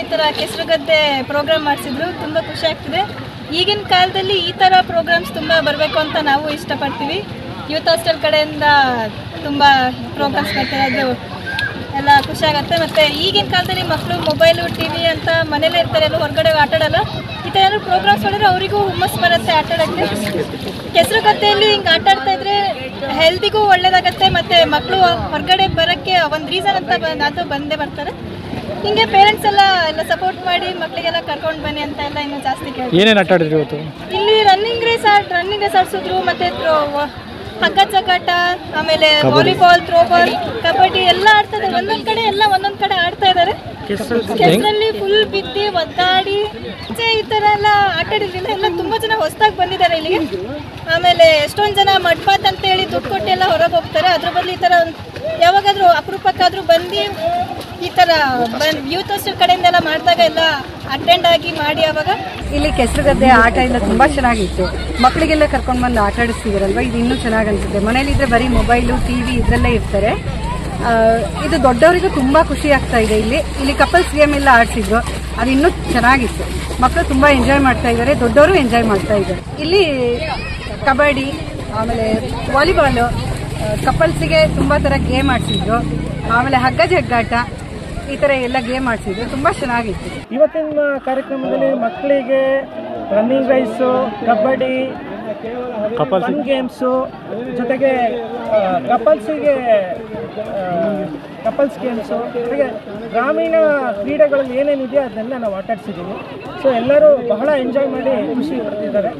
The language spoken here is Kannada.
ಈ ಥರ ಕೆಸರುಗದ್ದೆ ಪ್ರೋಗ್ರಾಮ್ ಮಾಡಿಸಿದ್ರು. ತುಂಬ ಖುಷಿ ಆಗ್ತಿದೆ. ಈಗಿನ ಕಾಲದಲ್ಲಿ ಈ ಥರ ಪ್ರೋಗ್ರಾಮ್ಸ್ ತುಂಬ ಬರಬೇಕು ಅಂತ ನಾವು ಇಷ್ಟಪಡ್ತೀವಿ. ಯೂತ್ ಹಾಸ್ಟೆಲ್ ಕಡೆಯಿಂದ ತುಂಬ ಪ್ರೋಗ್ರಾಮ್ಸ್ ಮಾಡ್ತಾರೆ, ಅದು ಎಲ್ಲ ಖುಷಿ ಆಗುತ್ತೆ. ಮತ್ತು ಈಗಿನ ಕಾಲದಲ್ಲಿ ಮಕ್ಕಳು ಮೊಬೈಲು ಟಿವಿ ಅಂತ ಮನೇಲೇ ಇರ್ತಾರೆ, ಎಲ್ಲ ಹೊರಗಡೆ ಆಟಾಡಲ್ಲ. ಈ ಥರ ಏನಾದ್ರು ಪ್ರೋಗ್ರಾಮ್ಸ್ ಮಾಡಿದ್ರೆ ಅವರಿಗೂ ಹುಮ್ಮಸ್ ಬರುತ್ತೆ ಆಟಾಡೋಕ್ಕೆ. ಕೆಸರುಗದ್ದೆಯಲ್ಲಿ ಹಿಂಗೆ ಆಟಾಡ್ತಾ ಇದ್ರೆ ಹೆಲ್ತಿಗೂ ಒಳ್ಳೇದಾಗತ್ತೆ. ಮತ್ತು ಮಕ್ಕಳು ಹೊರಗಡೆ ಬರೋಕ್ಕೆ ಒಂದು ರೀಸನ್ ಅಂತ ಅದು ಬಂದೇ ಬರ್ತಾರೆ. ಹಿಂಗೆ ಪೇರೆಂಟ್ಸ್ ಎಲ್ಲ ಸಪೋರ್ಟ್ ಮಾಡಿ ಮಕ್ಕಳಿಗೆಲ್ಲ ಕರ್ಕೊಂಡು ಬನ್ನಿ ಅಂತ ಎಲ್ಲ ಇನ್ನೂ ಜಾಸ್ತಿ ಕೇಳಿ. ಏನೇನು ಆಟ ಆಡಿದ್ರಿ ಇವತ್ತು? ಇಲ್ಲಿ ರನ್ನಿಂಗ್ ರೇಸ್ ಆಡಿಸಿದ್ರು, ಮತ್ತು ಹಗ್ಗ ಜಗ್ಗಾಟ, ಆಮೇಲೆ ವಾಲಿಬಾಲ್, ಥ್ರೋಬಾಲ್, ಕಬಡ್ಡಿ ಎಲ್ಲ ಆಡ್ತಾ ಇದ್ದಾರೆ. ಒಂದೊಂದು ಕಡೆ ಆಡ್ತಾ ಇದ್ದಾರೆ. ಕೆಸರಲ್ಲಿ ಫುಲ್ ಬಿದ್ದು ಒದ್ದಾಡಿ ಈ ಥರ ಎಲ್ಲ ಆಟ ಆಡಿದ್ರಿಂದ ಎಲ್ಲ ತುಂಬ ಜನ ಹೊಸದಾಗಿ ಬಂದಿದ್ದಾರೆ ಇಲ್ಲಿಗೆ. ಆಮೇಲೆ ಎಷ್ಟೊಂದು ಜನ ಮಡ್ಪಾತ್ ಅಂತ ಹೇಳಿ ದುಡ್ಡು ಕೊಟ್ಟು ಎಲ್ಲ ಹೊರಗೆ ಹೋಗ್ತಾರೆ. ಅದ್ರ ಬದಲು ಈ ಥರ ಯಾವಾಗಾದರೂ ಅಪರೂಪಕ್ಕಾದರೂ ಬಂದು ಈ ಥರ ಯೂತ್ ಹಾಸ್ಟೆಲ್ ಕಡೆಯಿಂದೆಲ್ಲ ಮಾಡಿದಾಗ ಎಲ್ಲ ಅಟೆಂಡ್ ಆಗಿ ಮಾಡಿ. ಆವಾಗ ಇಲ್ಲಿ ಕೆಸರುಗದ್ದೆ ಆಟ ಎಲ್ಲ ತುಂಬ ಚೆನ್ನಾಗಿತ್ತು. ಮಕ್ಕಳಿಗೆಲ್ಲ ಕರ್ಕೊಂಡು ಬಂದು ಆಟ ಆಡಿಸ್ತಿದಾರಲ್ವ, ಇದು ಇನ್ನೂ ಚೆನ್ನಾಗಿ ಅನ್ಸುತ್ತೆ. ಮನೇಲಿದ್ರೆ ಬರೀ ಮೊಬೈಲು ಟಿವಿ ಇದರಲ್ಲೇ ಇರ್ತಾರೆ. ಇದು ದೊಡ್ಡವರಿಗೂ ತುಂಬ ಖುಷಿ ಆಗ್ತಾ ಇದೆ. ಇಲ್ಲಿ ಕಪಲ್ಸ್ ಗೇಮ್ ಎಲ್ಲ ಆಡಿಸಿದ್ರು, ಅದು ಇನ್ನೂ ಚೆನ್ನಾಗಿತ್ತು. ಮಕ್ಕಳು ತುಂಬ ಎಂಜಾಯ್ ಮಾಡ್ತಾ ಇದ್ದಾರೆ, ದೊಡ್ಡವರು ಎಂಜಾಯ್ ಮಾಡ್ತಾ ಇದ್ದಾರೆ. ಇಲ್ಲಿ ಕಬಡ್ಡಿ, ಆಮೇಲೆ ವಾಲಿಬಾಲು, ಕಪಲ್ಸಿಗೆ ತುಂಬ ಥರ ಗೇಮ್ ಆಡಿಸಿದ್ರು. ಆಮೇಲೆ ಹಗ್ಗ ಜಗ್ಗಾಟ, ಈ ಥರ ಎಲ್ಲ ಗೇಮ್ ಆಡಿಸಿದ್ರು, ತುಂಬ ಚೆನ್ನಾಗಿತ್ತು. ಇವತ್ತಿನ ಕಾರ್ಯಕ್ರಮದಲ್ಲಿ ಮಕ್ಕಳಿಗೆ running rice, kabaddi, fun games, ಜೊತೆಗೆ ಕಪಲ್ಸ್ ಗೇಮ್ಸು, ಜೊತೆಗೆ ಗ್ರಾಮೀಣ ಕ್ರೀಡೆಗಳಲ್ಲಿ ಏನೇನಿದೆಯೋ ಅದನ್ನೆಲ್ಲ ನಾವು ಆಟಾಡಿಸಿದ್ದೀವಿ. ಸೊ ಎಲ್ಲರೂ ಬಹಳ ಎಂಜಾಯ್ ಮಾಡಿ ಖುಷಿ ಪಡ್ತಿದ್ದಾರೆ.